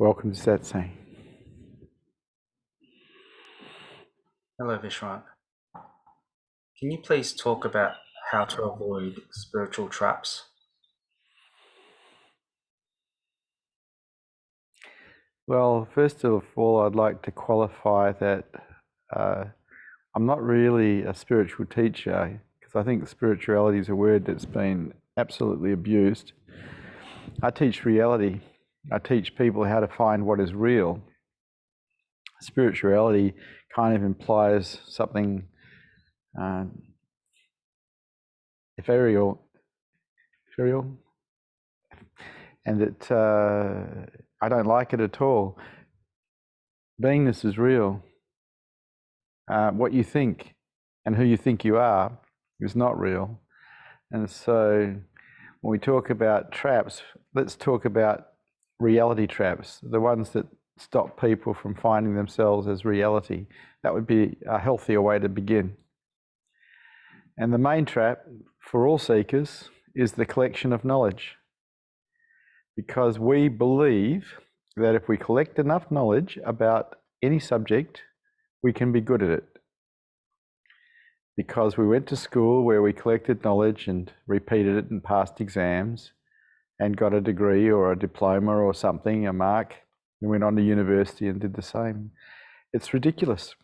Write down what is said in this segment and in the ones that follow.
Welcome to Satsang. Hello, Vishrant. Can you please talk about how to avoid spiritual traps? Well, first of all, I'd like to qualify that I'm not really a spiritual teacher, because I think spirituality is a word that's been absolutely abused. I teach reality. I teach people how to find what is real. Spirituality kind of implies something ethereal, and I don't like it at all. Beingness is real. What you think and who you think you are is not real. And so when we talk about traps, let's talk about reality traps, the ones that stop people from finding themselves as reality. That would be a healthier way to begin. And the main trap for all seekers is the collection of knowledge. Because we believe that if we collect enough knowledge about any subject, we can be good at it. Because we went to school where we collected knowledge and repeated it and passed exams and got a degree or a diploma or something, a mark, and went on to university and did the same. It's ridiculous.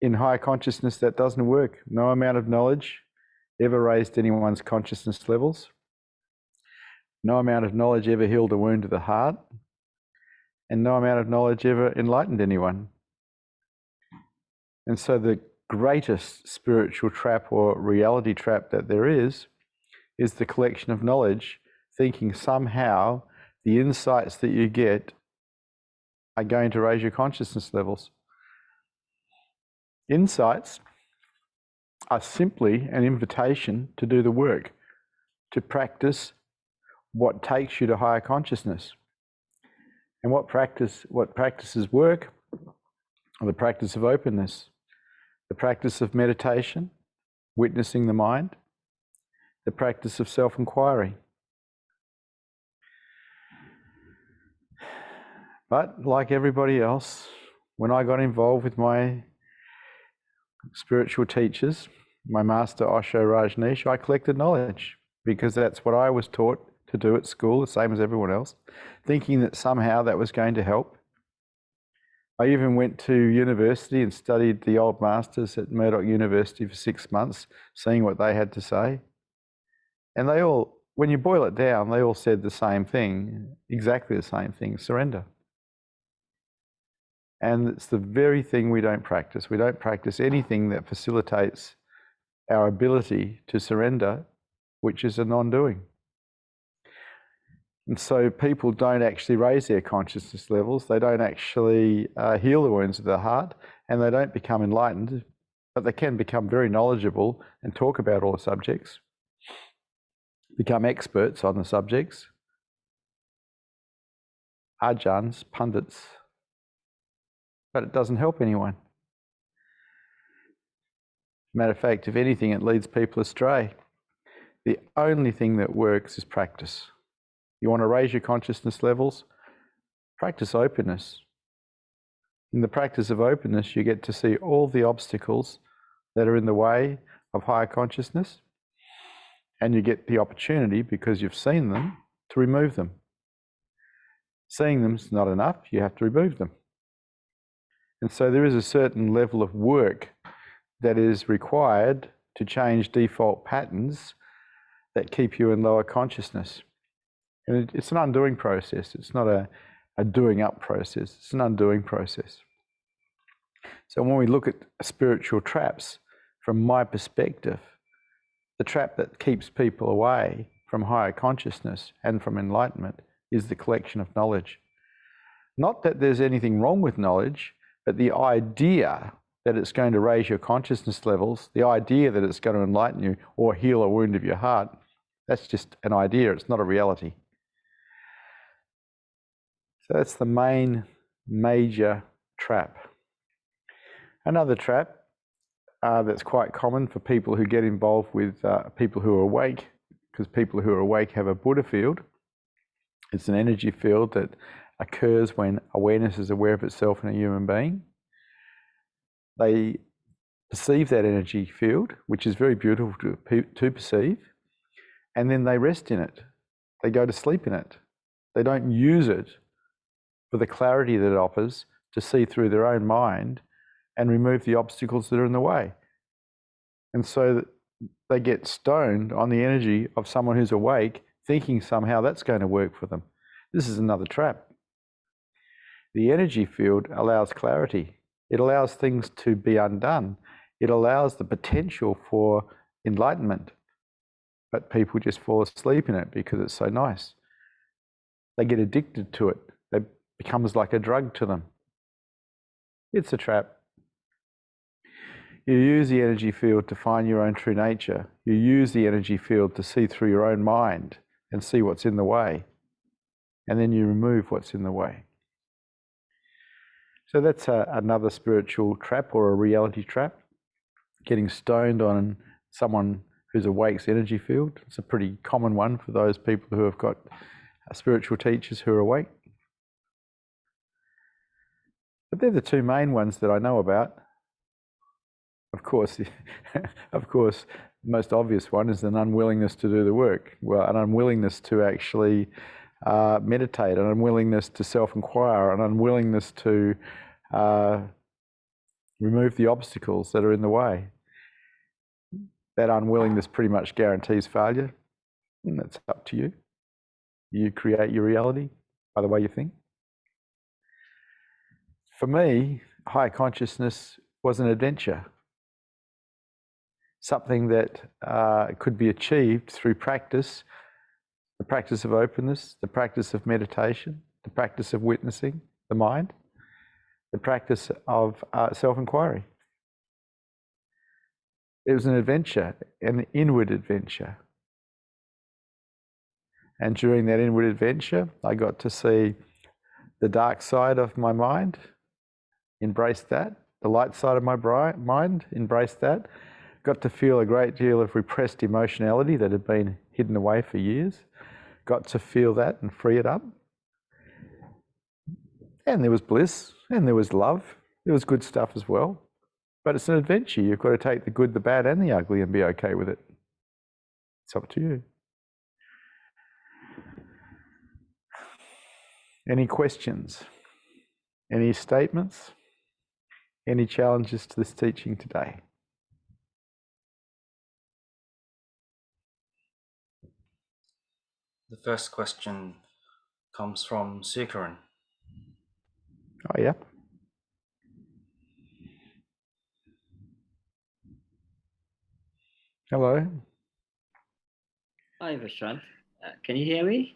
In higher consciousness, that doesn't work. No amount of knowledge ever raised anyone's consciousness levels. No amount of knowledge ever healed a wound of the heart. And no amount of knowledge ever enlightened anyone. And so the greatest spiritual trap or reality trap that there is the collection of knowledge, thinking somehow the insights that you get are going to raise your consciousness levels. Insights are simply an invitation to do the work, to practice what takes you to higher consciousness. And what practices work are the practice of openness, the practice of meditation, witnessing the mind, the practice of self-inquiry. But like everybody else, when I got involved with my spiritual teachers, my master Osho Rajneesh, I collected knowledge because that's what I was taught to do at school, the same as everyone else, thinking that somehow that was going to help. I even went to university and studied the old masters at Murdoch University for 6 months, seeing what they had to say. And they all, when you boil it down, they all said the same thing, exactly the same thing: surrender. And it's the very thing we don't practice. We don't practice anything that facilitates our ability to surrender, which is a non-doing. And so people don't actually raise their consciousness levels, they don't actually heal the wounds of their heart, and they don't become enlightened, but they can become very knowledgeable and talk about all the subjects, become experts on the subjects, ajahns, pundits, but it doesn't help anyone. Matter of fact, if anything, it leads people astray. The only thing that works is practice. You want to raise your consciousness levels? Practice openness. In the practice of openness, you get to see all the obstacles that are in the way of higher consciousness, and you get the opportunity, because you've seen them, to remove them. Seeing them is not enough, you have to remove them. And so there is a certain level of work that is required to change default patterns that keep you in lower consciousness. And it's an undoing process. It's not a doing up process. It's an undoing process. So when we look at spiritual traps, from my perspective, the trap that keeps people away from higher consciousness and from enlightenment is the collection of knowledge. Not that there's anything wrong with knowledge, but the idea that it's going to raise your consciousness levels, the idea that it's going to enlighten you or heal a wound of your heart, that's just an idea, it's not a reality. So that's the main major trap. Another trap that's quite common for people who get involved with people who are awake, because people who are awake have a Buddha field. It's an energy field that occurs when awareness is aware of itself in a human being. They perceive that energy field, which is very beautiful to perceive, and then they rest in it. They go to sleep in it. They don't use it for the clarity that it offers to see through their own mind and remove the obstacles that are in the way. And so they get stoned on the energy of someone who's awake, thinking somehow that's going to work for them. This is another trap. The energy field allows clarity. It allows things to be undone. It allows the potential for enlightenment. But people just fall asleep in it because it's so nice. They get addicted to it. It becomes like a drug to them. It's a trap. You use the energy field to find your own true nature. You use the energy field to see through your own mind and see what's in the way. And then you remove what's in the way. So that's another spiritual trap or a reality trap. Getting stoned on someone who's awake's energy field. It's a pretty common one for those people who have got spiritual teachers who are awake. But they're the two main ones that I know about. Of course, the most obvious one is an unwillingness to do the work. Well, an unwillingness to actually meditate, an unwillingness to self-inquire, an unwillingness to remove the obstacles that are in the way. That unwillingness pretty much guarantees failure. And that's up to you. You create your reality by the way you think. For me, higher consciousness was an adventure. Something that could be achieved through practice, the practice of openness, the practice of meditation, the practice of witnessing the mind, the practice of self-inquiry. It was an adventure, an inward adventure. And during that inward adventure, I got to see the dark side of my mind, embrace that. The light side of my mind, embrace that. Got to feel a great deal of repressed emotionality that had been hidden away for years. Got to feel that and free it up. And there was bliss, and there was love. There was good stuff as well. But it's an adventure. You've got to take the good, the bad, and the ugly and be okay with it. It's up to you. Any questions? Any statements? Any challenges to this teaching today? The first question comes from Sukaran. Oh, yeah. Hello. Hi, Vishrant. Can you hear me?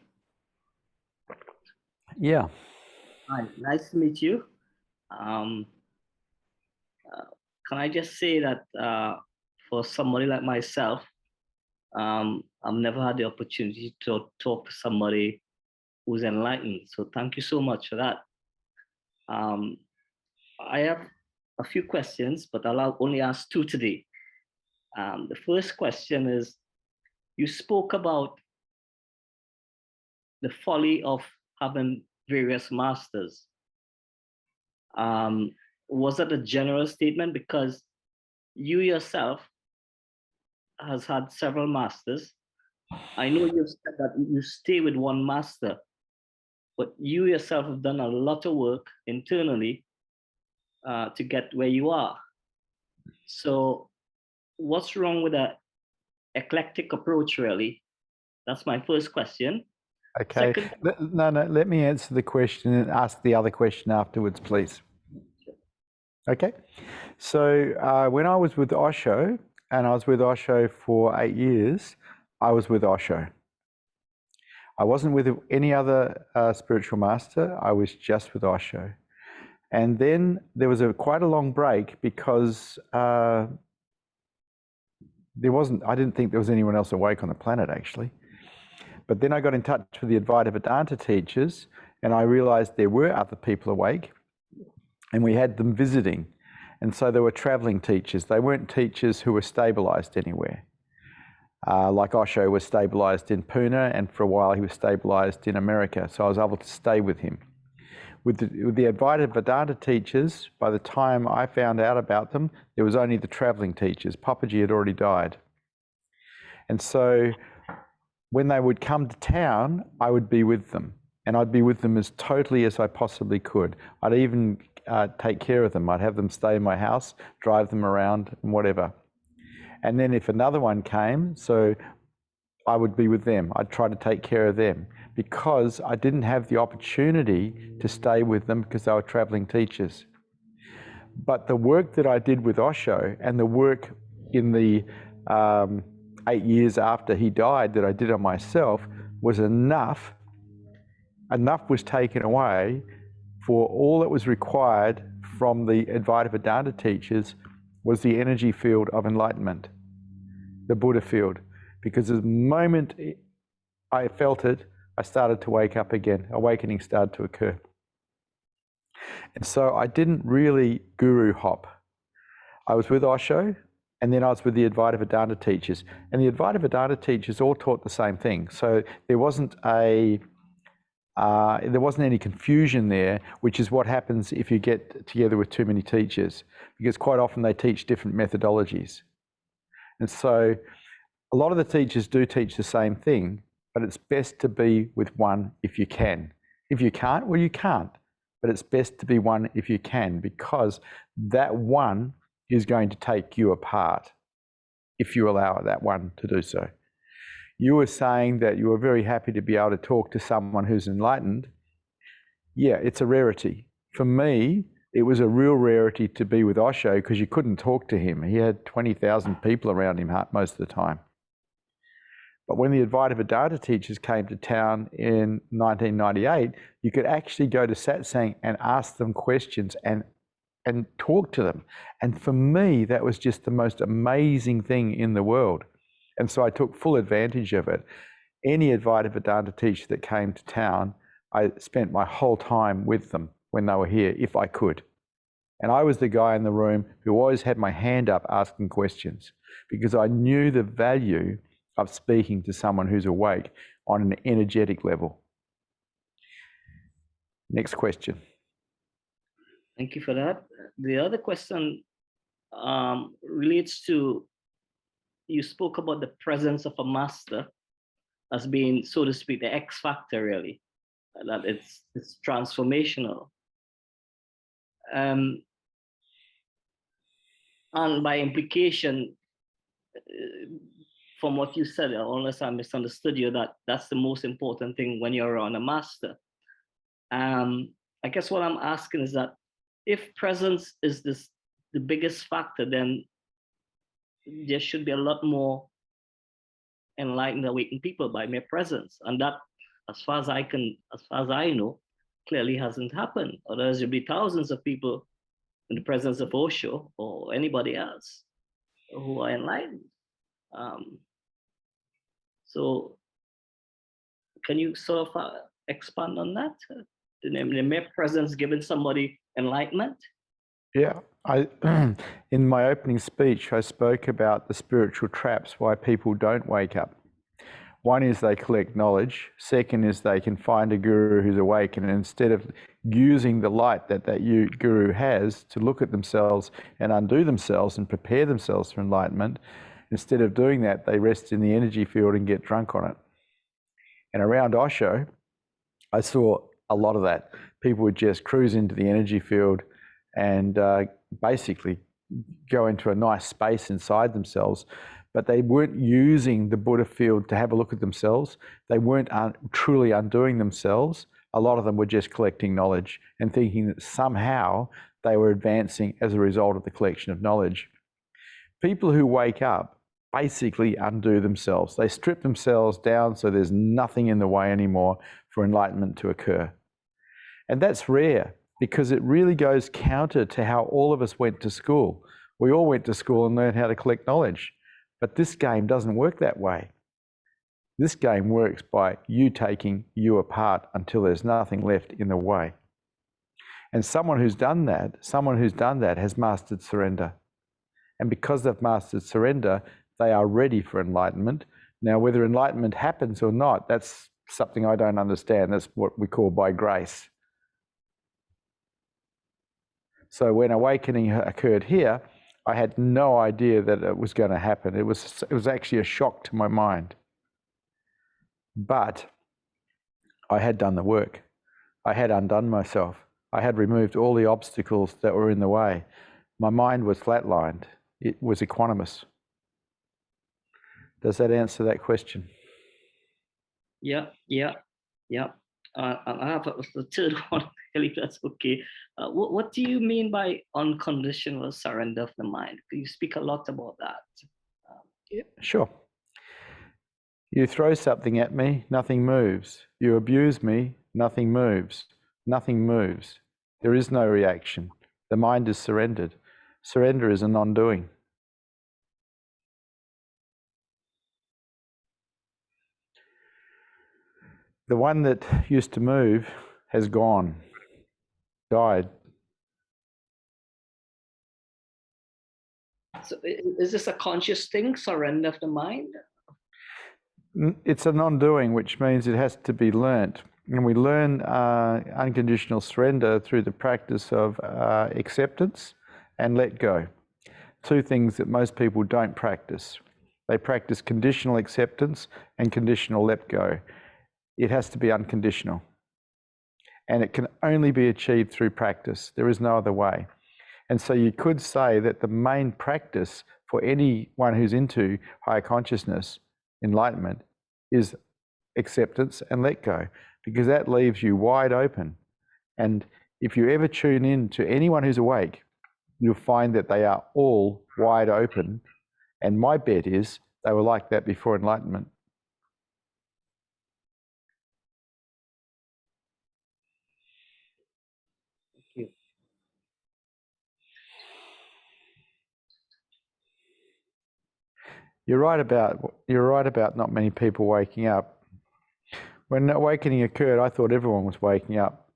Yeah. Hi, nice to meet you. Can I just say that for somebody like myself, I've never had the opportunity to talk to somebody who's enlightened. So thank you so much for that. I have a few questions, but I'll only ask two today. The first question is, you spoke about the folly of having various masters. Was that a general statement? Because you yourself has had several masters. I know you've said that you stay with one master, but you yourself have done a lot of work internally to get where you are. So what's wrong with an eclectic approach, really? That's my first question. Okay. No, let me answer the question and ask the other question afterwards, please. Okay. So when I was with Osho, and I was with Osho for 8 years, I was with Osho. I wasn't with any other spiritual master. I was just with Osho. And then there was quite a long break because I didn't think there was anyone else awake on the planet, actually. But then I got in touch with the Advaita Vedanta teachers, and I realized there were other people awake, and we had them visiting. And so they were traveling teachers. They weren't teachers who were stabilized anywhere. Like Osho was stabilized in Pune, and for a while he was stabilized in America. So I was able to stay with him. with the Advaita Vedanta teachers, by the time I found out about them, there was only the traveling teachers. Papaji had already died. And so when they would come to town, I would be with them. And I'd be with them as totally as I possibly could. I'd even take care of them. I'd have them stay in my house, drive them around and whatever. And then if another one came, so I would be with them. I'd try to take care of them because I didn't have the opportunity to stay with them because they were traveling teachers. But the work that I did with Osho and the work in the 8 years after he died that I did on myself was enough. Enough was taken away for all that was required from the Advaita Vedanta teachers was the energy field of enlightenment, the Buddha field. Because the moment I felt it, I started to wake up again. Awakening started to occur. And so I didn't really guru hop. I was with Osho, and then I was with the Advaita Vedanta teachers. And the Advaita Vedanta teachers all taught the same thing. So there wasn't any confusion there, which is what happens if you get together with too many teachers, because quite often they teach different methodologies. And so a lot of the teachers do teach the same thing, but it's best to be with one if you can. If you can't, well, you can't. But it's best to be one if you can, because that one is going to take you apart if you allow that one to do so. You were saying that you were very happy to be able to talk to someone who's enlightened. Yeah, it's a rarity. For me, it was a real rarity to be with Osho because you couldn't talk to him. He had 20,000 people around him most of the time. But when the Advaita Vedanta teachers came to town in 1998, you could actually go to Satsang and ask them questions and talk to them. And for me, that was just the most amazing thing in the world. And so I took full advantage of it. Any Advaita Vedanta teacher that came to town, I spent my whole time with them when they were here, if I could. And I was the guy in the room who always had my hand up asking questions because I knew the value of speaking to someone who's awake on an energetic level. Next question. Thank you for that. The other question relates to, you spoke about the presence of a master as being, so to speak, the X factor, really, that it's transformational. And by implication, from what you said, unless I misunderstood you, that's the most important thing when you're around a master. I guess what I'm asking is that if presence is the biggest factor, then there should be a lot more enlightened, awakened people by mere presence, and that, as far as I know, clearly hasn't happened. Otherwise, there'll be thousands of people in the presence of Osho or anybody else who are enlightened. So can you sort of expand on that? The mere presence giving somebody enlightenment? Yeah, in my opening speech, I spoke about the spiritual traps, why people don't wake up. One is they collect knowledge. Second is they can find a guru who's awake, and instead of using the light that guru has to look at themselves and undo themselves and prepare themselves for enlightenment, instead of doing that, they rest in the energy field and get drunk on it. And around Osho, I saw a lot of that. People would just cruise into the energy field and basically go into a nice space inside themselves, but they weren't using the Buddha field to have a look at themselves. They weren't truly undoing themselves. A lot of them were just collecting knowledge and thinking that somehow they were advancing as a result of the collection of knowledge. People who wake up basically undo themselves. They strip themselves down so there's nothing in the way anymore for enlightenment to occur. And that's rare because it really goes counter to how all of us went to school. We all went to school and learned how to collect knowledge. But this game doesn't work that way. This game works by you taking you apart until there's nothing left in the way. And someone who's done that has mastered surrender. And because they've mastered surrender, they are ready for enlightenment. Now, whether enlightenment happens or not, that's something I don't understand. That's what we call by grace. So when awakening occurred here, I had no idea that it was going to happen. It was actually a shock to my mind. But I had done the work. I had undone myself. I had removed all the obstacles that were in the way. My mind was flatlined. It was equanimous. Does that answer that question? Yeah. I have the third one, if that's okay. What do you mean by unconditional surrender of the mind? You speak a lot about that. Yeah, sure. You throw something at me, nothing moves. You abuse me, nothing moves. Nothing moves. There is no reaction. The mind is surrendered. Surrender is a non-doing. The one that used to move has gone, died. So is this a conscious thing, surrender of the mind? It's a non-doing, which means it has to be learnt. And we learn unconditional surrender through the practice of acceptance and let go. Two things that most people don't practice. They practice conditional acceptance and conditional let go. It has to be unconditional. And it can only be achieved through practice. There is no other way. And so you could say that the main practice for anyone who's into higher consciousness, enlightenment, is acceptance and let go, because that leaves you wide open. And if you ever tune in to anyone who's awake, you'll find that they are all wide open. And my bet is they were like that before enlightenment. Thank you. You're right about not many people waking up. When awakening occurred, I thought everyone was waking up.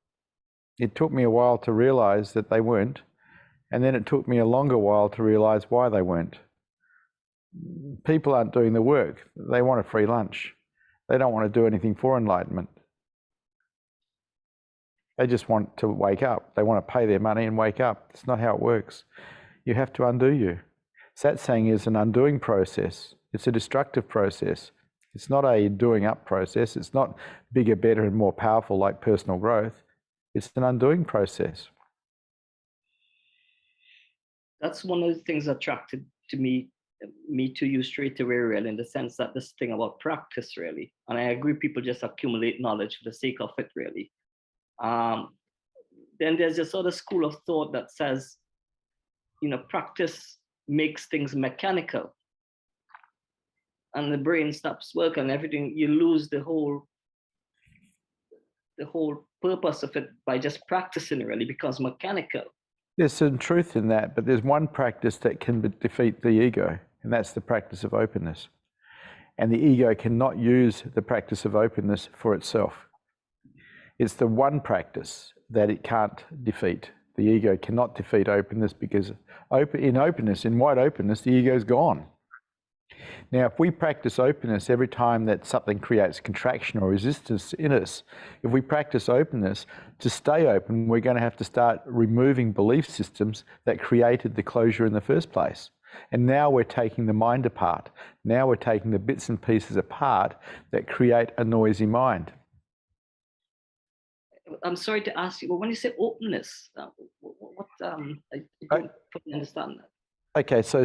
It took me a while to realize that they weren't, and then it took me a longer while to realize why they weren't. People aren't doing the work. They want a free lunch. They don't want to do anything for enlightenment. They just want to wake up. They want to pay their money and wake up. It's not how it works. You have to undo you. Satsang is an undoing process. It's a destructive process. It's not a doing up process. It's not bigger, better, and more powerful like personal growth. It's an undoing process. That's one of the things that attracted me to you straight away, really, in the sense that this thing about practice, really. And I agree, people just accumulate knowledge for the sake of it, really. Then there's this other school of thought that says, practice makes things mechanical, and the brain stops working and everything. You lose the whole purpose of it by just practicing. It really becomes mechanical. There's some truth in that, but there's one practice that can defeat the ego, and that's the practice of openness. And the ego cannot use the practice of openness for itself. It's the one practice that it can't defeat. The ego cannot defeat openness, because in wide openness, the ego's gone. Now, if we practice openness every time that something creates contraction or resistance in us, if we practice openness, to stay open, we're going to have to start removing belief systems that created the closure in the first place. And now we're taking the mind apart. Now we're taking the bits and pieces apart that create a noisy mind. I'm sorry to ask you, but when you say openness, I don't fully understand that. Okay, so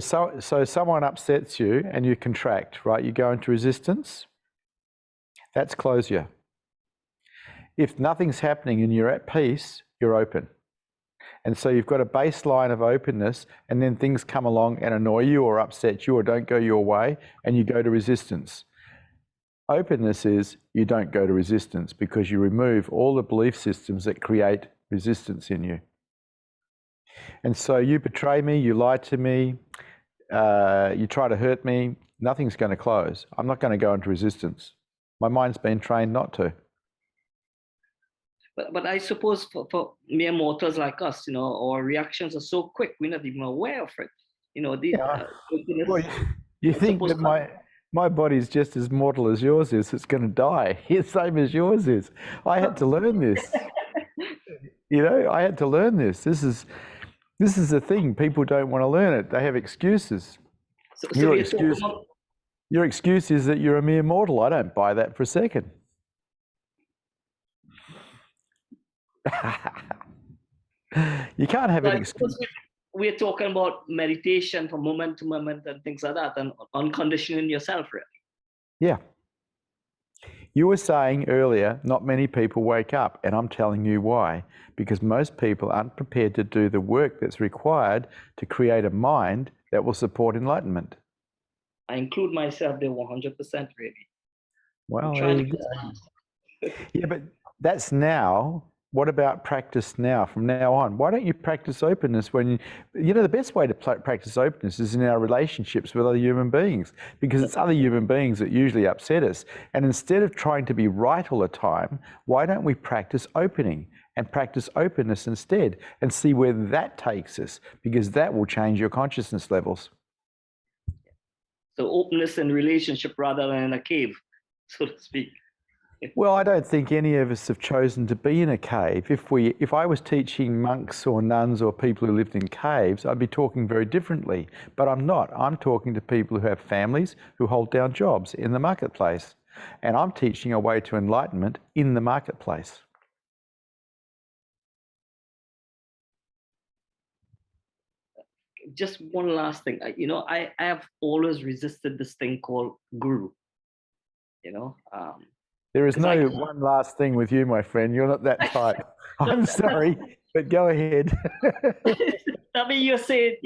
someone upsets you and you contract, right? You go into resistance. That's closure. If nothing's happening and you're at peace, you're open. And so you've got a baseline of openness, and then things come along and annoy you or upset you or don't go your way, and you go to resistance. Openness is you don't go to resistance, because you remove all the belief systems that create resistance in you. And so you betray me, you lie to me, you try to hurt me, nothing's going to close. I'm not going to go into resistance. My mind's been trained not to. But I suppose for mere mortals like us, our reactions are so quick, we're not even aware of it. Well, you think that my body's just as mortal as yours is. It's going to die. It's the same as yours is. I had to learn this. I had to learn this. This is the thing. People don't want to learn it. They have excuses. So Your we're talking about, excuse is that you're a mere mortal. I don't buy that for a second. You can't have an excuse. We're talking about meditation from moment to moment and things like that, and unconditioning yourself, really. Yeah. You were saying earlier, not many people wake up, and I'm telling you why. Because most people aren't prepared to do the work that's required to create a mind that will support enlightenment. I include myself there 100%, really. Well, Trying to get yeah, but that's now. What about practice now, from now on? Why don't you practice openness when you know, the best way to practice openness is in our relationships with other human beings, because it's other human beings that usually upset us. And instead of trying to be right all the time, why don't we practice opening and practice openness instead and see where that takes us, because that will change your consciousness levels. So openness in relationship rather than in a cave, so to speak. Well, I don't think any of us have chosen to be in a cave. If I was teaching monks or nuns or people who lived in caves, I'd be talking very differently. But I'm not. I'm talking to people who have families, who hold down jobs in the marketplace. And I'm teaching a way to enlightenment in the marketplace. Just one last thing. I have always resisted this thing called guru. There is no one last thing with you, my friend. You're not that type. I'm sorry, but go ahead. I mean, you're saying,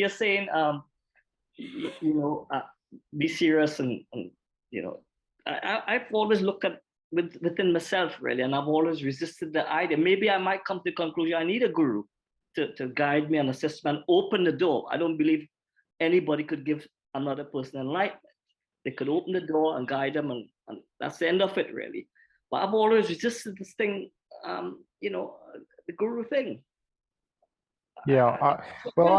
be serious, and I've always looked at within myself, really, and I've always resisted the idea. Maybe I might come to the conclusion I need a guru to guide me and assist me and open the door. I don't believe anybody could give another person enlightenment. They could open the door and guide them, and that's the end of it, really. But I've always resisted this thing, the guru thing. Yeah,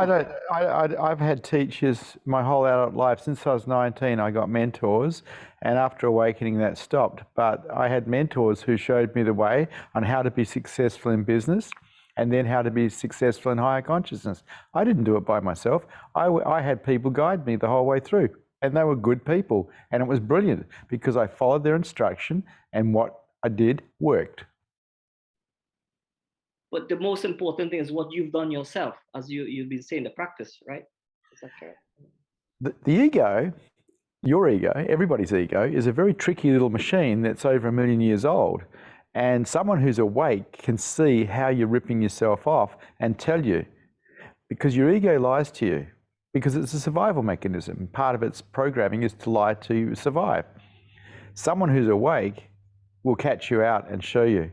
I've had teachers my whole adult life. Since I was 19, I got mentors, and after awakening, that stopped. But I had mentors who showed me the way on how to be successful in business, and then how to be successful in higher consciousness. I didn't do it by myself. I had people guide me the whole way through, and they were good people, and it was brilliant because I followed their instruction, and what I did worked. But the most important thing is what you've done yourself, as you've been saying, the practice, right? Is that correct? The ego, your ego, everybody's ego, is a very tricky little machine that's over 1 million years old. And someone who's awake can see how you're ripping yourself off and tell you, because your ego lies to you, because it's a survival mechanism. Part of its programming is to lie to survive. Someone who's awake will catch you out and show you.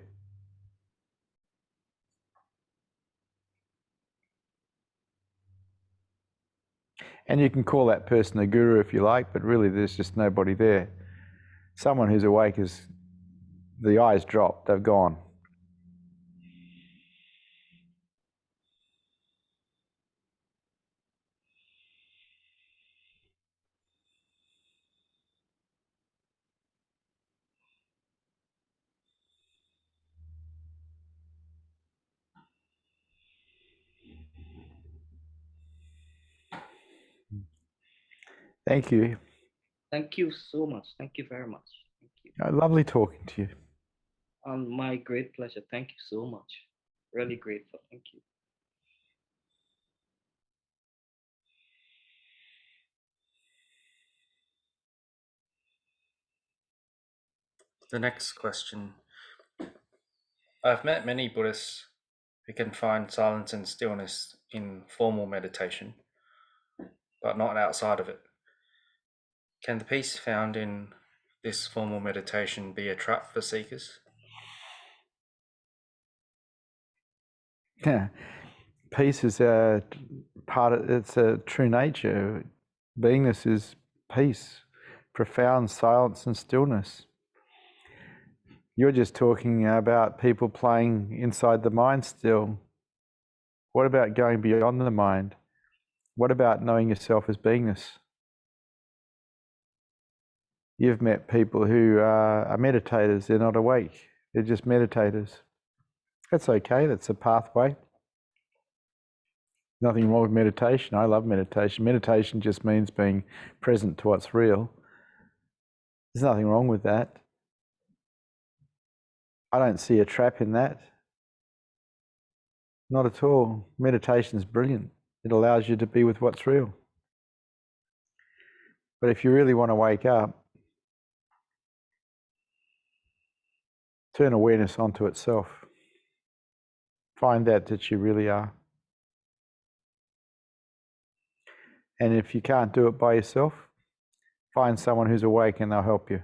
And you can call that person a guru if you like, but really there's just nobody there. Someone who's awake is, the eyes drop, they've gone. Thank you. Thank you so much. Thank you very much. Thank you. Lovely talking to you. My great pleasure. Thank you so much. Really grateful. Thank you. The next question. I've met many Buddhists who can find silence and stillness in formal meditation, but not outside of it. Can the peace found in this formal meditation be a trap for seekers? Yeah. Peace is a part of, it's a true nature. Beingness is peace, profound silence and stillness. You're just talking about people playing inside the mind still. What about going beyond the mind? What about knowing yourself as beingness? You've met people who are meditators, they're not awake, they're just meditators. That's okay, that's a pathway. Nothing wrong with meditation. I love meditation. Meditation just means being present to what's real. There's nothing wrong with that. I don't see a trap in that. Not at all. Meditation is brilliant. It allows you to be with what's real. But if you really want to wake up, turn awareness onto itself. Find that you really are. And if you can't do it by yourself, find someone who's awake and they'll help you.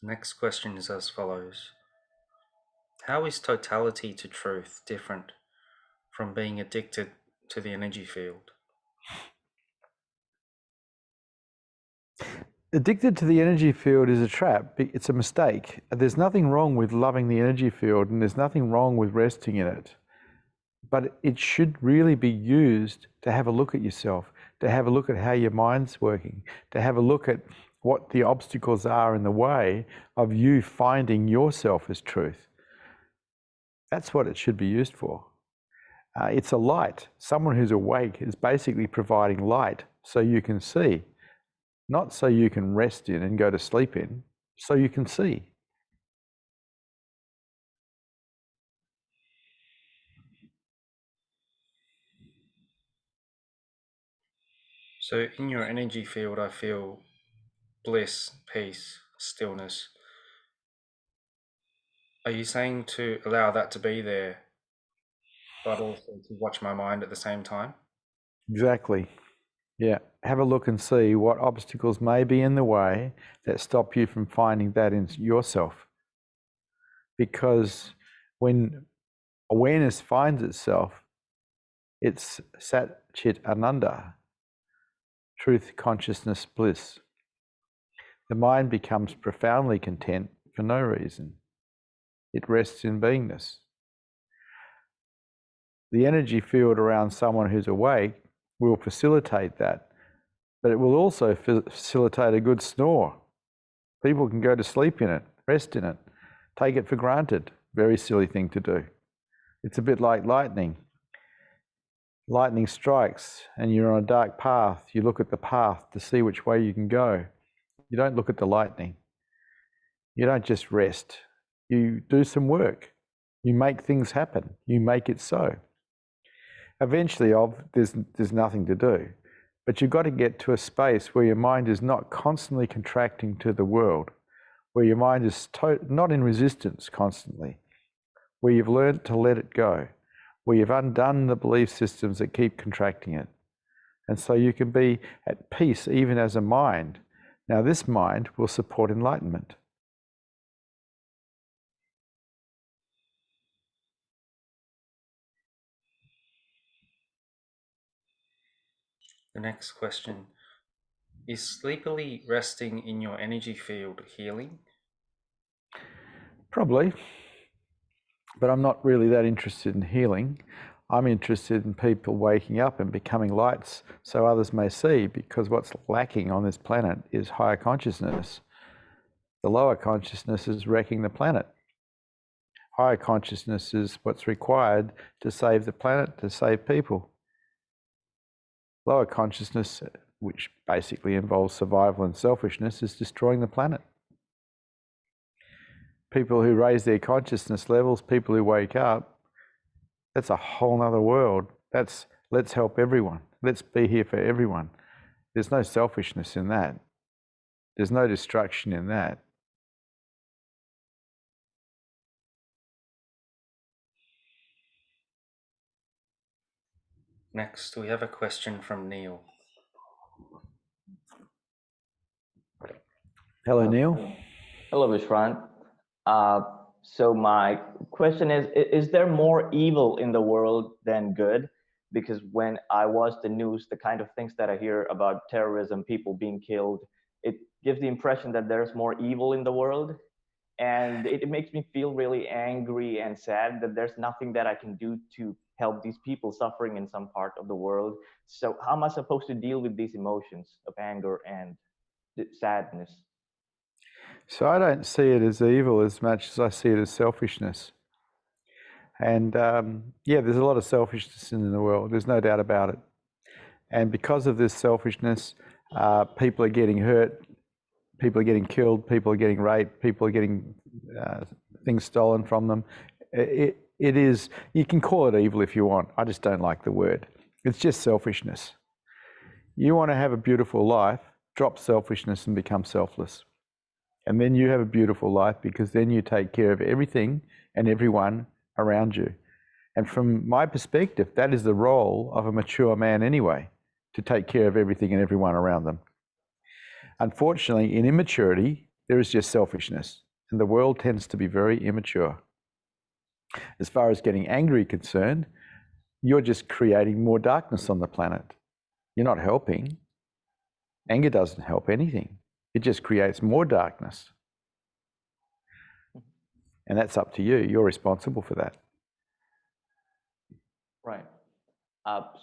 Next question is as follows. How is totality to truth different from being addicted to the energy field? Addicted to the energy field is a trap. It's a mistake. There's nothing wrong with loving the energy field and there's nothing wrong with resting in it. But it should really be used to have a look at yourself, to have a look at how your mind's working, to have a look at what the obstacles are in the way of you finding yourself as truth. That's what it should be used for. It's a light. Someone who's awake is basically providing light so you can see, not so you can rest in and go to sleep in, so you can see. So in your energy field, I feel bliss, peace, stillness. Are you saying to allow that to be there, but also to watch my mind at the same time? Exactly. Yeah. Have a look and see what obstacles may be in the way that stop you from finding that in yourself. Because when awareness finds itself, it's Sat Chit Ananda, truth, consciousness, bliss. The mind becomes profoundly content for no reason. It rests in beingness. The energy field around someone who's awake will facilitate that, but it will also facilitate a good snore. People can go to sleep in it, rest in it, take it for granted. Very silly thing to do. It's a bit like lightning. Lightning strikes and you're on a dark path. You look at the path to see which way you can go. You don't look at the lightning. You don't just rest. You do some work. You make things happen. You make it so. Eventually, there's nothing to do. But you've got to get to a space where your mind is not constantly contracting to the world, where your mind is not in resistance constantly, where you've learned to let it go, where you've undone the belief systems that keep contracting it. And so you can be at peace even as a mind. Now, this mind will support enlightenment. The next question. Is sleepily resting in your energy field healing? Probably, but I'm not really that interested in healing. I'm interested in people waking up and becoming lights so others may see, because what's lacking on this planet is higher consciousness. The lower consciousness is wrecking the planet. Higher consciousness is what's required to save the planet, to save people. Lower consciousness, which basically involves survival and selfishness, is destroying the planet. People who raise their consciousness levels, people who wake up, that's a whole other world. That's let's help everyone. Let's be here for everyone. There's no selfishness in that. There's no destruction in that. Next, we have a question from Neil. Hello, Neil. Hello, Vishrant. So my question is there more evil in the world than good? Because when I watch the news, the kind of things that I hear about terrorism, people being killed, it gives the impression that there's more evil in the world. And it makes me feel really angry and sad that there's nothing that I can do to help these people suffering in some part of the world. So how am I supposed to deal with these emotions of anger and sadness? So I don't see it as evil as much as I see it as selfishness. And yeah, there's a lot of selfishness in the world. There's no doubt about it. And because of this selfishness, people are getting hurt, people are getting killed, people are getting raped, people are getting things stolen from them. It is, you can call it evil if you want. I just don't like the word. It's just selfishness. You want to have a beautiful life, drop selfishness and become selfless. And then you have a beautiful life, because then you take care of everything and everyone around you. And from my perspective, that is the role of a mature man anyway, to take care of everything and everyone around them. Unfortunately, in immaturity, there is just selfishness, and the world tends to be very immature. As far as getting angry concerned, you're just creating more darkness on the planet. You're not helping. Anger doesn't help anything. It just creates more darkness. And that's up to you. You're responsible for that. Right.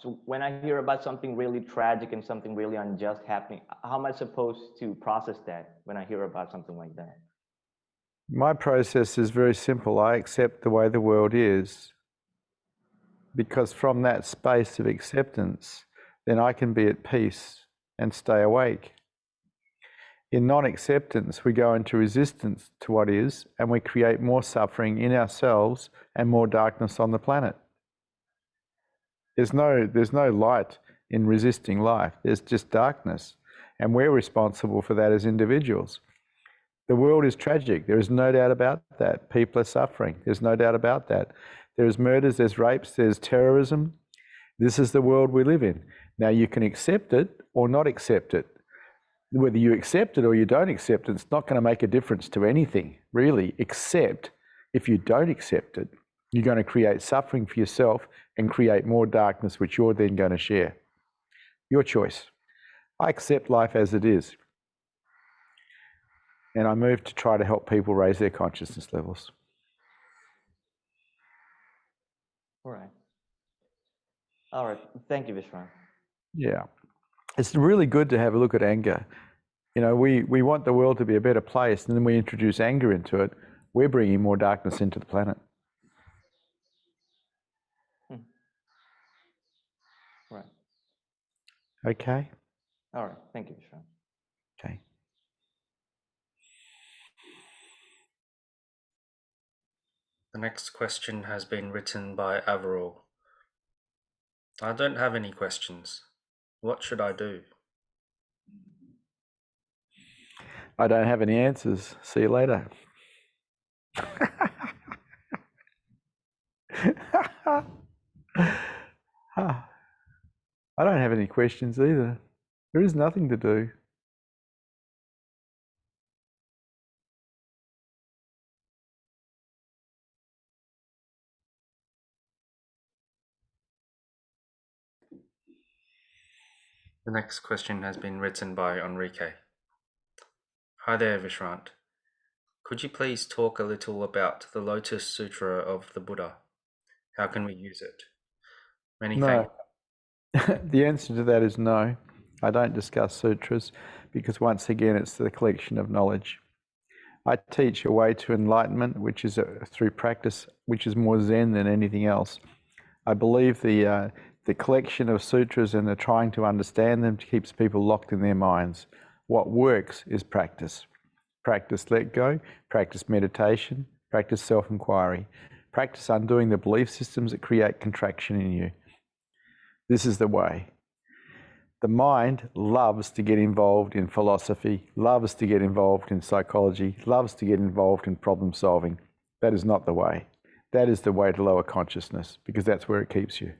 So when I hear about something really tragic and something really unjust happening, how am I supposed to process that when I hear about something like that? My process is very simple. I accept the way the world is, because from that space of acceptance, then I can be at peace and stay awake. In non-acceptance, we go into resistance to what is, and we create more suffering in ourselves and more darkness on the planet. There's no light in resisting life. There's just darkness. And we're responsible for that as individuals. The world is tragic. There is no doubt about that. People are suffering. There's no doubt about that. There's murders, there's rapes, there's terrorism. This is the world we live in. Now, you can accept it or not accept it. Whether you accept it or you don't accept it, it's not going to make a difference to anything, really, except if you don't accept it, you're going to create suffering for yourself and create more darkness, which you're then going to share. Your choice. I accept life as it is. And I move to try to help people raise their consciousness levels. All right. All right. Thank you, Vishrant. Yeah. It's really good to have a look at anger. You know, we want the world to be a better place, and then we introduce anger into it. We're bringing more darkness into the planet. Right. Okay? All right. Thank you, Vishrant. Okay. The next question has been written by Averall. I don't have any questions. What should I do? I don't have any answers. See you later. I don't have any questions either. There is nothing to do. The next question has been written by Enrique. Hi there, Vishrant. Could you please talk a little about the Lotus Sutra of the Buddha? How can we use it? Many thanks. The answer to that is no. I don't discuss sutras because, once again, it's the collection of knowledge. I teach a way to enlightenment, which is through practice, which is more Zen than anything else. I believe the collection of sutras and the trying to understand them keeps people locked in their minds. What works is practice. Practice let go, practice meditation, practice self-inquiry, practice undoing the belief systems that create contraction in you. This is the way. The mind loves to get involved in philosophy, loves to get involved in psychology, loves to get involved in problem solving. That is not the way. That is the way to lower consciousness, because that's where it keeps you.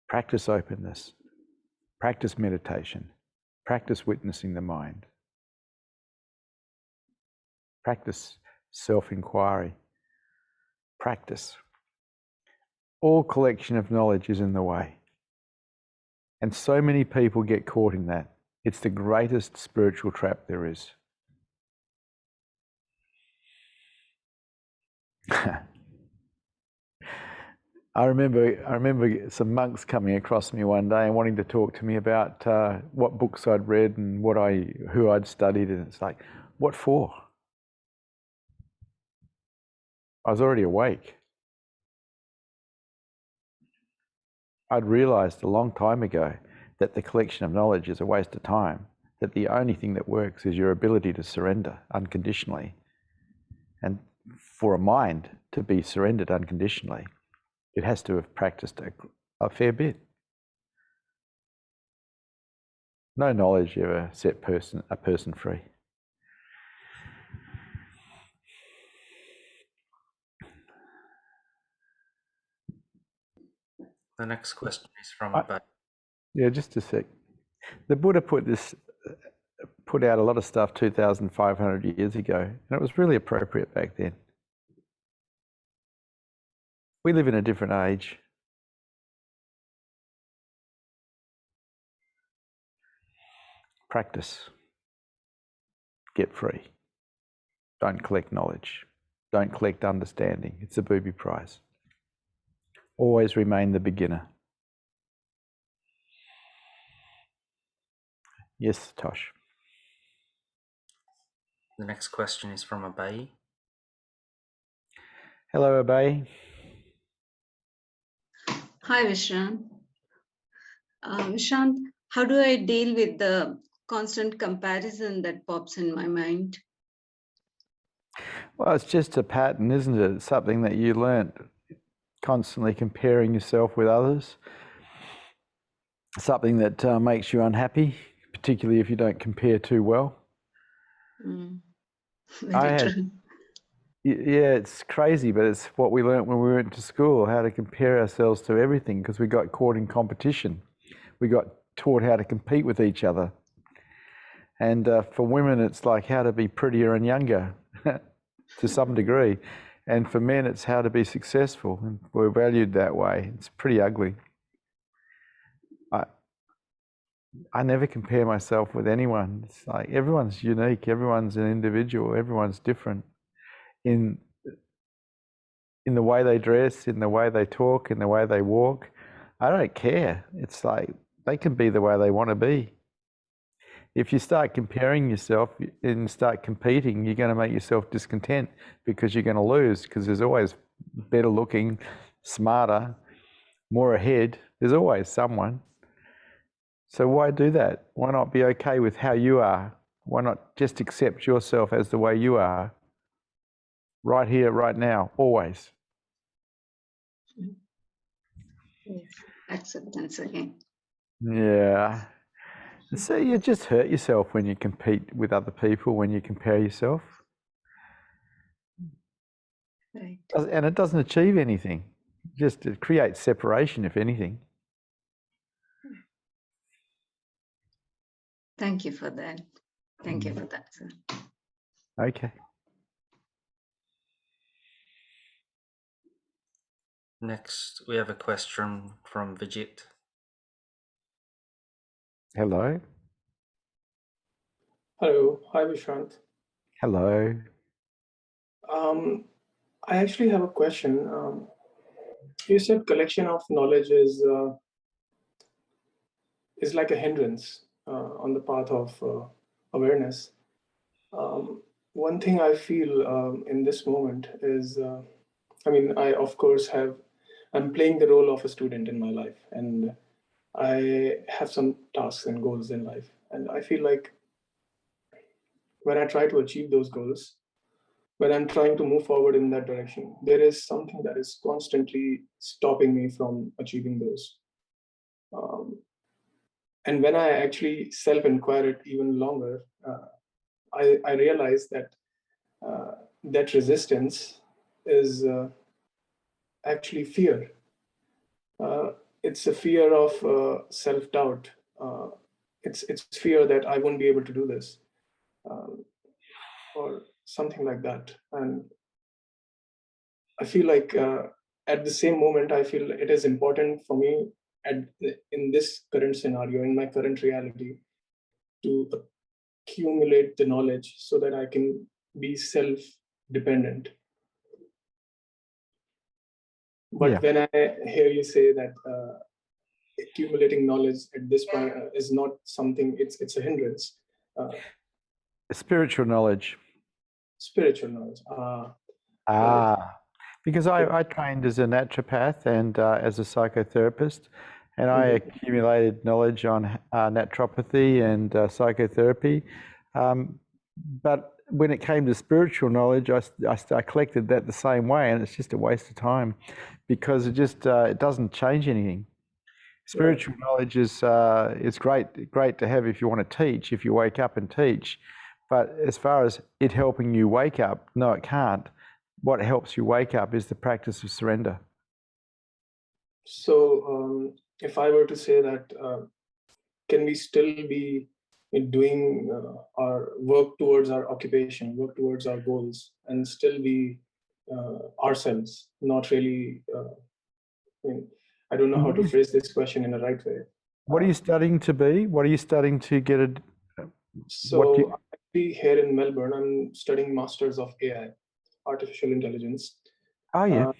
Practice openness, practice meditation, practice witnessing the mind, practice self-inquiry, practice. All collection of knowledge is in the way. And so many people get caught in that. It's the greatest spiritual trap there is. I remember some monks coming across me one day and wanting to talk to me about what books I'd read and who I'd studied, and it's like, what for? I was already awake. I'd realized a long time ago that the collection of knowledge is a waste of time, that the only thing that works is your ability to surrender unconditionally. And for a mind to be surrendered unconditionally, it has to have practiced a fair bit. No knowledge ever set a person free. The next question is from Abhay. Yeah, just a sec. The Buddha put out a lot of stuff 2,500 years ago, and it was really appropriate back then. We live in a different age. Practice. Get free. Don't collect knowledge. Don't collect understanding. It's a booby prize. Always remain the beginner. Yes, Tosh. The next question is from Abhay. Hello, Abhay. Hi, Vishrant. Vishrant, how do I deal with the constant comparison that pops in my mind? Well, it's just a pattern, isn't it? It's something that you learnt, constantly comparing yourself with others. Something that makes you unhappy, particularly if you don't compare too well. Very true. Yeah, it's crazy, but it's what we learnt when we went to school, how to compare ourselves to everything, because we got caught in competition. We got taught how to compete with each other. And for women, it's like how to be prettier and younger to some degree. And for men, it's how to be successful. And we're valued that way. It's pretty ugly. I never compare myself with anyone. It's like everyone's unique, everyone's an individual, everyone's different in the way they dress, in the way they talk, in the way they walk. I don't care. It's like they can be the way they want to be. If you start comparing yourself and start competing, you're going to make yourself discontent because you're going to lose, because there's always better looking, smarter, more ahead. There's always someone. So why do that? Why not be okay with how you are? Why not just accept yourself as the way you are? Right here, right now, always. Yes, acceptance again. Yeah. So you just hurt yourself when you compete with other people, when you compare yourself. Right. And it doesn't achieve anything. Just it creates separation, if anything. Thank you for that. Thank you for that, sir. Okay. Next, we have a question from Vijit. Hello. Hello. Hi, Vishrant. Hello. I actually have a question. You said collection of knowledge is like a hindrance on the path of awareness. One thing I feel in this moment is, I of course I'm playing the role of a student in my life, and I have some tasks and goals in life. And I feel like when I try to achieve those goals, when I'm trying to move forward in that direction, there is something that is constantly stopping me from achieving those. And when I actually self-inquire it even longer, I realize that that resistance is actually fear. It's a fear of self-doubt. It's fear that I won't be able to do this, or something like that. And I feel like at the same moment, I feel it is important for me in this current scenario, in my current reality, to accumulate the knowledge so that I can be self-dependent. But Yeah. when I hear you say that accumulating knowledge at this point is not something, it's a hindrance. Spiritual knowledge. Spiritual knowledge. Right. Because I trained as a naturopath and as a psychotherapist, and I accumulated knowledge on naturopathy and psychotherapy. But when it came to spiritual knowledge, I collected that the same way, and it's just a waste of time because it doesn't change anything. Spiritual knowledge is great to have if you want to teach, if you wake up and teach. But as far as it helping you wake up, no, it can't. What helps you wake up is the practice of surrender. So if I were to say that, can we still be doing our work towards our occupation, work towards our goals, and still be ourselves, not really, I don't know how to phrase this question in the right way. What are you studying to be? What are you studying to get a... So actually here in Melbourne, I'm studying Masters of AI, Artificial Intelligence. Oh, yeah.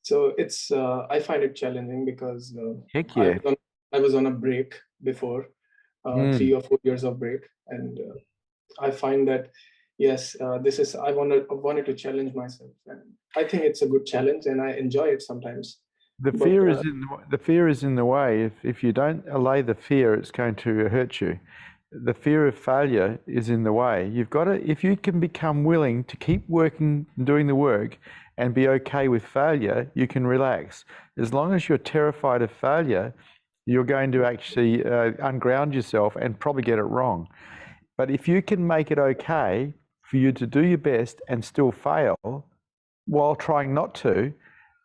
So it's, I find it challenging because Heck yeah. I was on a break before, 3 or 4 years of break. And I find that, yes, I wanted to challenge myself. And I think it's a good challenge and I enjoy it sometimes. The fear is in the way. If you don't allay the fear, it's going to hurt you. The fear of failure is in the way. You've got to, if you can become willing to keep working, doing the work, and be okay with failure, you can relax. As long as you're terrified of failure, you're going to actually unground yourself and probably get it wrong. But if you can make it okay for you to do your best and still fail while trying not to,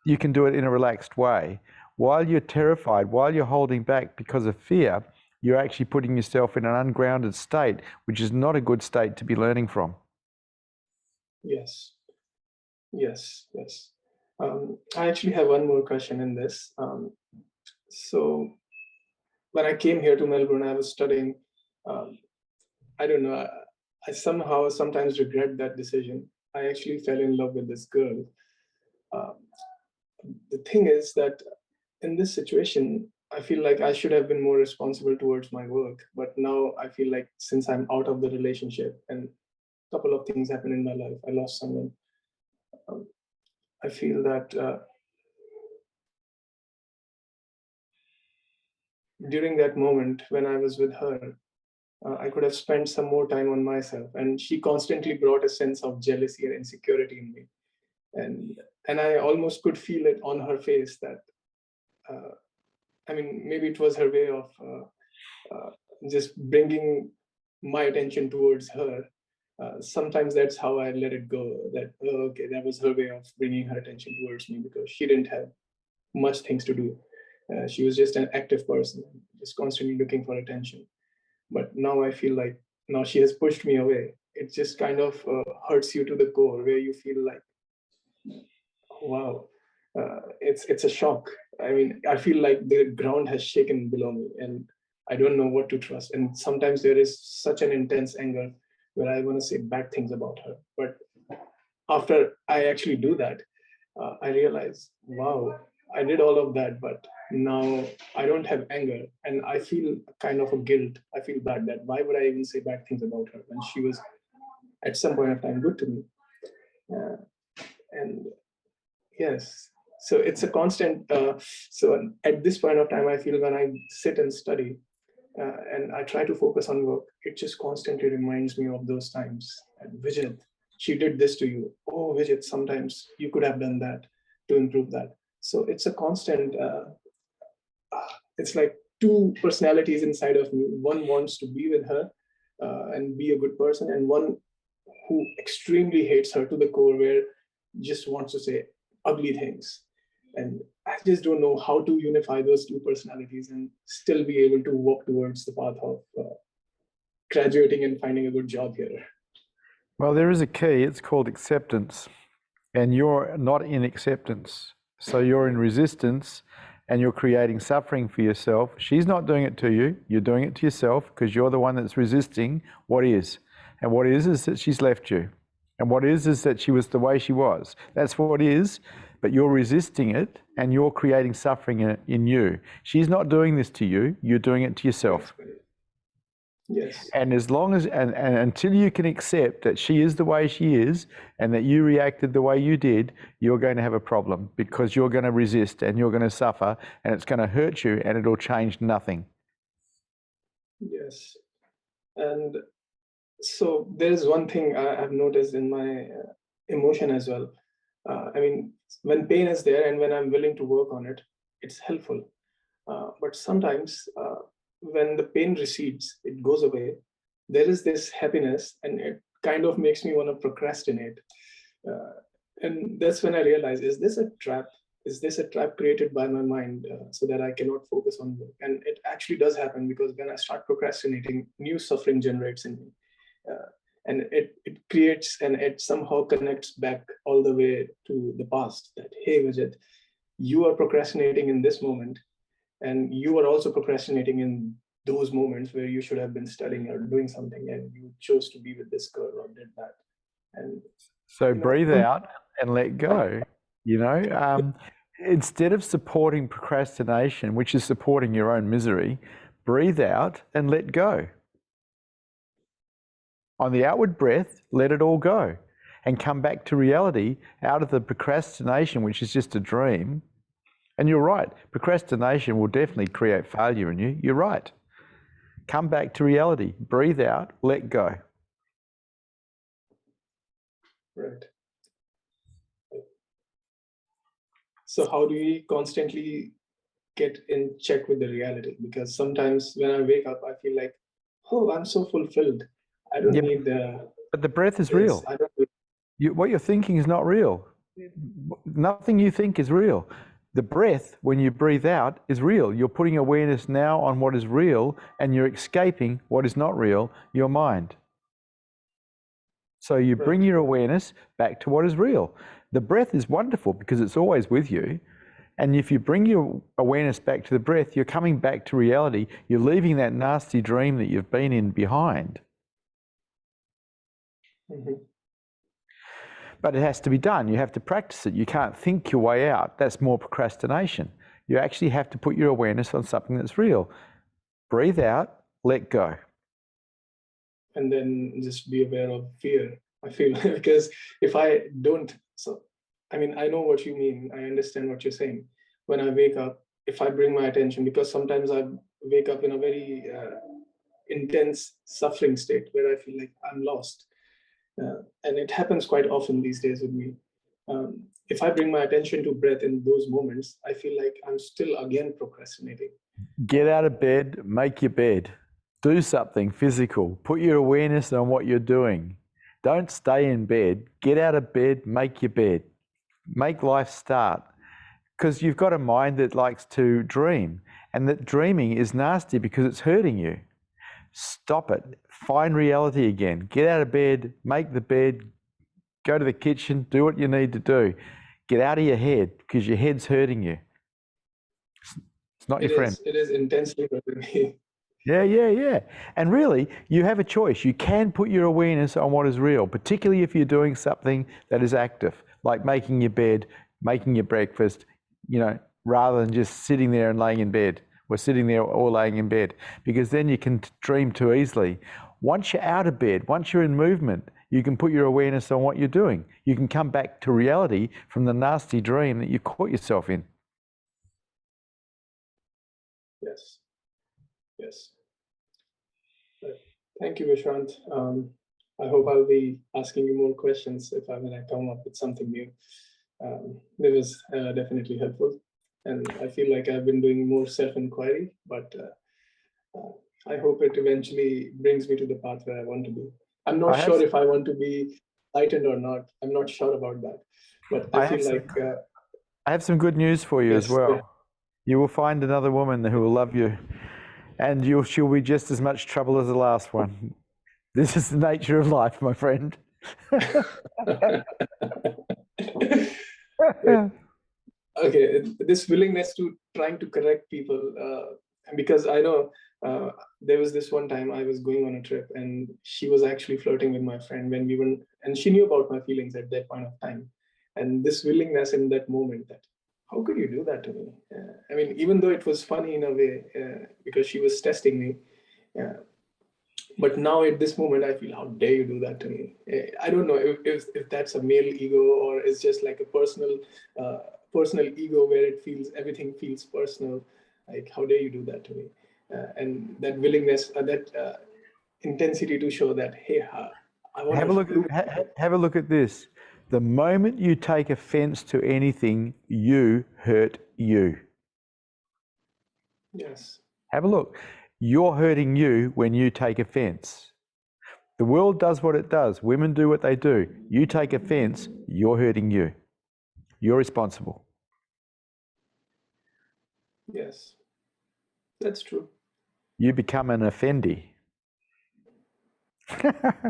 you can do it in a relaxed way. While you're terrified, while you're holding back because of fear, you're actually putting yourself in an ungrounded state, which is not a good state to be learning from. Yes. I actually have one more question in this. So when I came here to Melbourne, I was studying, I don't know, I somehow sometimes regret that decision. I actually fell in love with this girl. The thing is that in this situation, I feel like I should have been more responsible towards my work. But now I feel like since I'm out of the relationship and a couple of things happened in my life, I lost someone. I feel that during that moment when I was with her, I could have spent some more time on myself. And she constantly brought a sense of jealousy and insecurity in me. And I almost could feel it on her face that, I mean, maybe it was her way of just bringing my attention towards her. Sometimes that's how I let it go, that, oh, okay, that was her way of bringing her attention towards me because she didn't have much things to do. She was just an active person, just constantly looking for attention. But now I feel like now she has pushed me away. It just kind of hurts you to the core where you feel like, wow, it's a shock. I mean, I feel like the ground has shaken below me and I don't know what to trust. And sometimes there is such an intense anger where I want to say bad things about her. But after I actually do that, I realize, wow, I did all of that, but now I don't have anger and I feel kind of a guilt. I feel bad that why would I even say bad things about her when she was at some point of time good to me. And yes, so it's a constant. So at this point of time, I feel when I sit and study and I try to focus on work, it just constantly reminds me of those times. And Vijay, she did this to you. Oh, Vijay, sometimes you could have done that to improve that. So it's a constant, it's like two personalities inside of me. One wants to be with her and be a good person, and one who extremely hates her to the core, where just wants to say ugly things. And I just don't know how to unify those two personalities and still be able to walk towards the path of graduating and finding a good job here. Well, there is a key. It's called acceptance. And you're not in acceptance. So you're in resistance and you're creating suffering for yourself. She's not doing it to you. You're doing it to yourself because you're the one that's resisting what is. And what is that she's left you. And what is that she was the way she was. That's what is. but you're resisting it and you're creating suffering in you. She's not doing this to you, you're doing it to yourself. Yes. And as long as, and until you can accept that she is the way she is and that you reacted the way you did, you're going to have a problem, because you're going to resist and you're going to suffer and it's going to hurt you and it'll change nothing. Yes. And so there's one thing I've noticed in my emotion as well. I mean, when pain is there and when I'm willing to work on it, it's helpful. But sometimes when the pain recedes, it goes away, there is this happiness and it kind of makes me want to procrastinate. And that's when I realize, is this a trap? Is this a trap created by my mind so that I cannot focus on work? And it actually does happen, because when I start procrastinating, new suffering generates in me. And it creates, and it somehow connects back all the way to the past, that, hey, Vijay, you are procrastinating in this moment, and you are also procrastinating in those moments where you should have been studying or doing something, and you chose to be with this girl or did that. And so breathe out and let go. You know, instead of supporting procrastination, which is supporting your own misery, breathe out and let go. On the outward breath, let it all go and come back to reality out of the procrastination, which is just a dream. And you're right, procrastination will definitely create failure in you. You're right. Come back to reality, breathe out, let go. right. So how do we constantly get in check with the reality? Because sometimes when I wake up, I feel like, oh, I'm so fulfilled. I don't need the. But the breath is this. real. I don't need, What you're thinking is not real. Nothing you think is real. The breath, when you breathe out, is real. You're putting awareness now on what is real, and you're escaping what is not real, your mind. So you bring your awareness back to what is real. The breath is wonderful because it's always with you. And if you bring your awareness back to the breath, you're coming back to reality. You're leaving that nasty dream that you've been in behind. But it has to be done. You have to practice it. You can't think your way out. That's more procrastination. You actually have to put your awareness on something that's real. Breathe out, let go. And then just be aware of fear, I feel, because if I don't, so, I mean, I know what you mean. I understand what you're saying. When I wake up, if I bring my attention, because sometimes I wake up in a very intense suffering state where I feel like I'm lost. And it happens quite often these days with me. If I bring my attention to breath in those moments, I feel like I'm still again procrastinating. Get out of bed, make your bed. Do something physical. Put your awareness on what you're doing. Don't stay in bed. Get out of bed, make your bed. Make life start. Because you've got a mind that likes to dream, and that dreaming is nasty because it's hurting you. Stop it. Find reality again. Get out of bed, make the bed, go to the kitchen, do what you need to do. Get out of your head, because your head's hurting you. It's not your friend. It is intensely hurting me. Yeah. And really, you have a choice. You can put your awareness on what is real, particularly if you're doing something that is active, like making your bed, making your breakfast, you know, rather than just sitting there and laying in bed, or sitting there or laying in bed, because then you can dream too easily. Once you're out of bed, once you're in movement, you can put your awareness on what you're doing. You can come back to reality from the nasty dream that you caught yourself in. Yes. Thank you, Vishrant. I hope I'll be asking you more questions if when I come up with something new. It was definitely helpful. And I feel like I've been doing more self-inquiry, but I hope it eventually brings me to the path where I want to be. I'm not sure if I want to be enlightened or not. I'm not sure about that. But I feel like... I have some good news for you as well. Yeah. You will find another woman who will love you, and she'll be just as much trouble as the last one. This is the nature of life, my friend. Okay, this willingness to trying to correct people, because I know there was this one time I was going on a trip, and she was actually flirting with my friend when we were, and she knew about my feelings at that point of time. And this willingness in that moment, that how could you do that to me? I mean, even though it was funny in a way, because she was testing me, but now at this moment, I feel, how dare you do that to me? I don't know if that's a male ego, or it's just like a personal ego where it feels, everything feels personal. Like, how dare you do that to me? And that willingness, that intensity to show that, hey, I want to have a look at this. The moment you take offense to anything, you hurt you. Yes. Have a look. You're hurting you when you take offense. The world does what it does. Women do what they do. You take offense, you're hurting you. You're responsible. Yes, that's true. You become an offendee.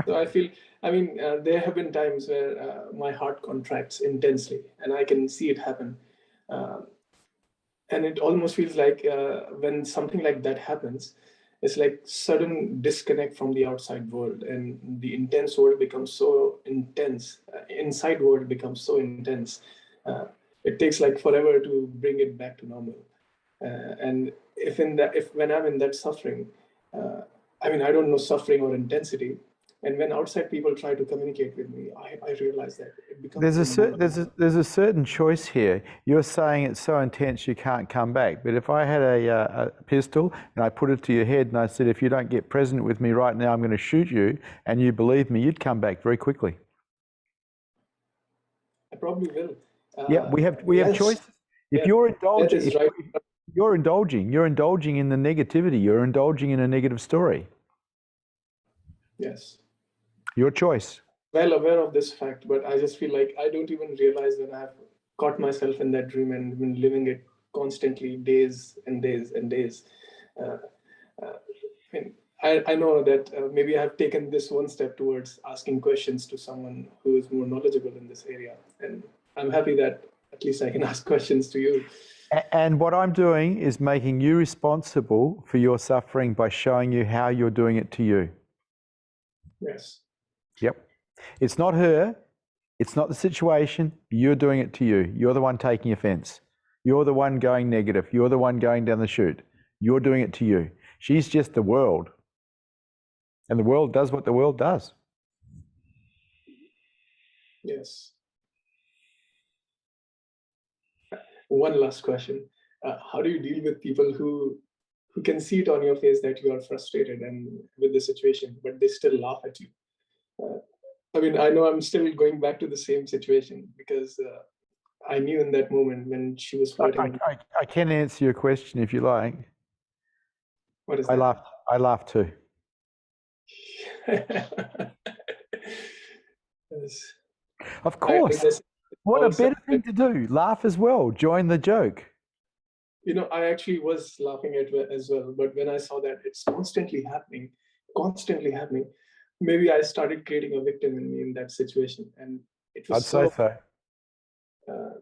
So I feel, I mean, there have been times where my heart contracts intensely, and I can see it happen. And it almost feels like when something like that happens, it's like sudden disconnect from the outside world, and the intense world becomes so intense. Inside world becomes so intense. It takes like forever to bring it back to normal. And if when I'm in that suffering, I mean, I don't know suffering or intensity. And when outside people try to communicate with me, I realize that it becomes there's a certain choice here. You're saying it's so intense you can't come back. But if I had a pistol and I put it to your head and I said, if you don't get present with me right now, I'm going to shoot you, and you believe me, you'd come back very quickly. I probably will. Yeah, we have yes. choices. If Yeah, you're that indulging, is right. you're indulging in the negativity. You're indulging in a negative story. Yes. Your choice. Well aware of this fact, but I just feel like I don't even realize that I've caught myself in that dream and been living it constantly, days and days and days. I know that maybe I've taken this one step towards asking questions to someone who is more knowledgeable in this area. And I'm happy that at least I can ask questions to you. And what I'm doing is making you responsible for your suffering by showing you how you're doing it to you. Yes. Yep. It's not her. It's not the situation. You're doing it to you. You're the one taking offense. You're the one going negative. You're the one going down the chute. You're doing it to you. She's just the world. And the world does what the world does. Yes. One last question. How do you deal with people who can see it on your face that you are frustrated and with the situation, but they still laugh at you? I mean, I know I'm still going back to the same situation because I knew in that moment when she was flirting. I can answer your question if you like. What is that? I laughed too. Yes. Of course. What a better also, thing to do. Laugh as well. Join the joke. You know, I actually was laughing at it as well. But when I saw that it's constantly happening, maybe I started creating a victim in me in that situation. And it was I'd say so.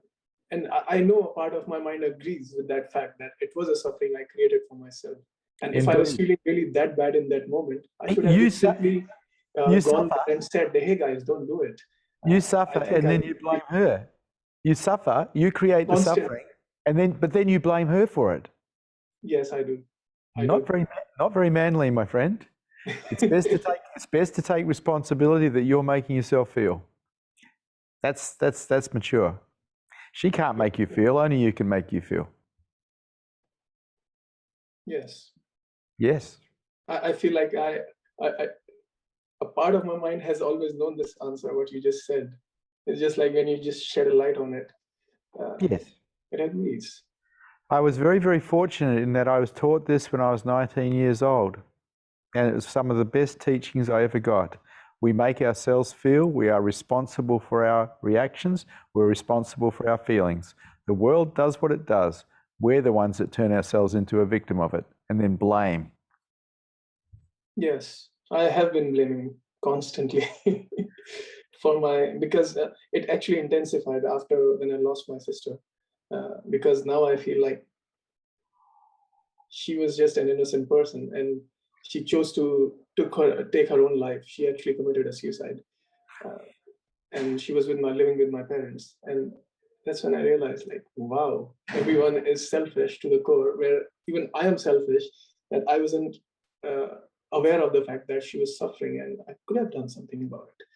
And I know a part of my mind agrees with that fact that it was a suffering I created for myself. And if I was feeling really that bad in that moment, I should have simply gone there and said, hey guys, don't do it. You suffer and then you blame her. You suffer, you create the suffering, but then you blame her for it. Yes, I do. Not very manly, my friend. It's best to take responsibility that you're making yourself feel. That's mature. She can't make you feel, only you can make you feel. Yes. Yes. I feel like a part of my mind has always known this answer, what you just said. It's just like when you just shed a light on it. Yes. It agrees. I was very, very fortunate in that I was taught this when I was 19 years old. And it was some of the best teachings I ever got. We make ourselves feel, we are responsible for our reactions, we're responsible for our feelings. The world does what it does. We're the ones that turn ourselves into a victim of it and then blame. Yes, I have been blaming constantly because it actually intensified after when I lost my sister. Because now I feel like she was just an innocent person and she chose to take her own life. She actually committed a suicide. and she was living with my parents. And that's when I realized, like, wow, everyone is selfish to the core, where even I am selfish, that I wasn't aware of the fact that she was suffering, and I could have done something about it.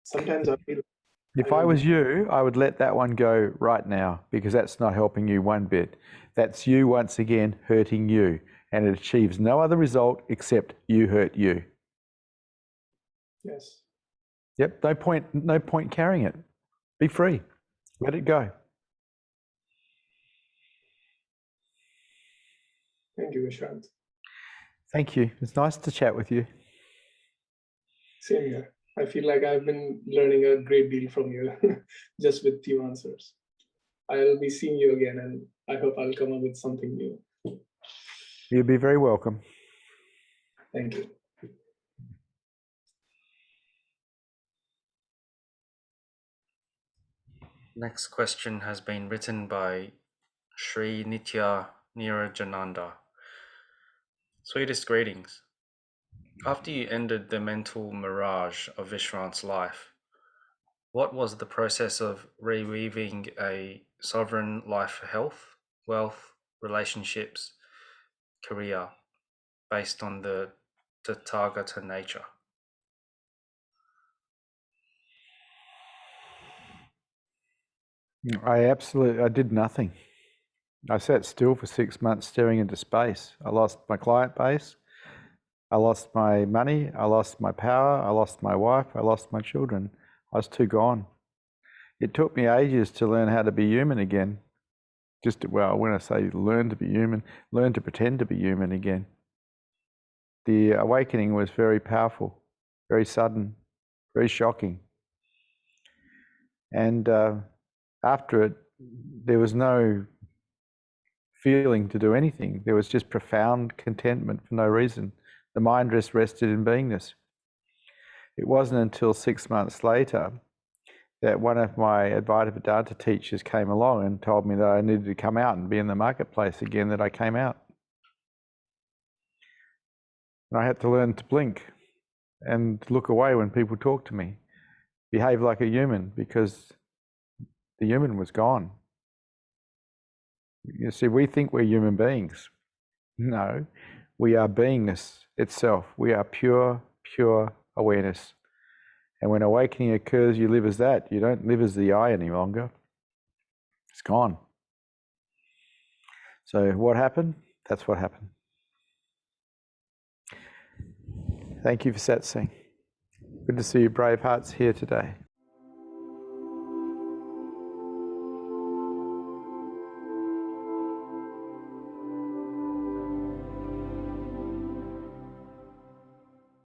Sometimes I feel, If I was you, I would let that one go right now, because that's not helping you one bit. That's you once again hurting you, and it achieves no other result except you hurt you. yes. Yep, no point carrying it. Be free. Let it go. Thank you, Vishrant. Thank you. It's nice to chat with you. Same here. I feel like I've been learning a great deal from you just with few answers. I'll be seeing you again, and I hope I'll come up with something new. You'll be very welcome. Thank you. Next question has been written by Sri Nitya Nirajananda. Sweetest greetings. After you ended the mental mirage of Vishrant's life, what was the process of reweaving a sovereign life for health, wealth, relationships, career, based on the Tathagata nature? I did nothing. I sat still for 6 months staring into space. I lost my client base. I lost my money. I lost my power. I lost my wife. I lost my children. I was too gone. It took me ages to learn how to be human again. When I say learn to be human, learn to pretend to be human again. The awakening was very powerful, very sudden, very shocking. And after it, there was no feeling to do anything. There was just profound contentment for no reason. The mind just rested in beingness. It wasn't until 6 months later that one of my Advaita Vedanta teachers came along and told me that I needed to come out and be in the marketplace again, that I came out. And I had to learn to blink and look away when people talk to me, behave like a human, because the human was gone. You see, we think we're human beings. No, we are beingness itself. We are pure awareness. And when awakening occurs, you live as that. You don't live as the I any longer. It's gone. So what happened? That's what happened. Thank you for Satsang. Good to see you brave hearts here today.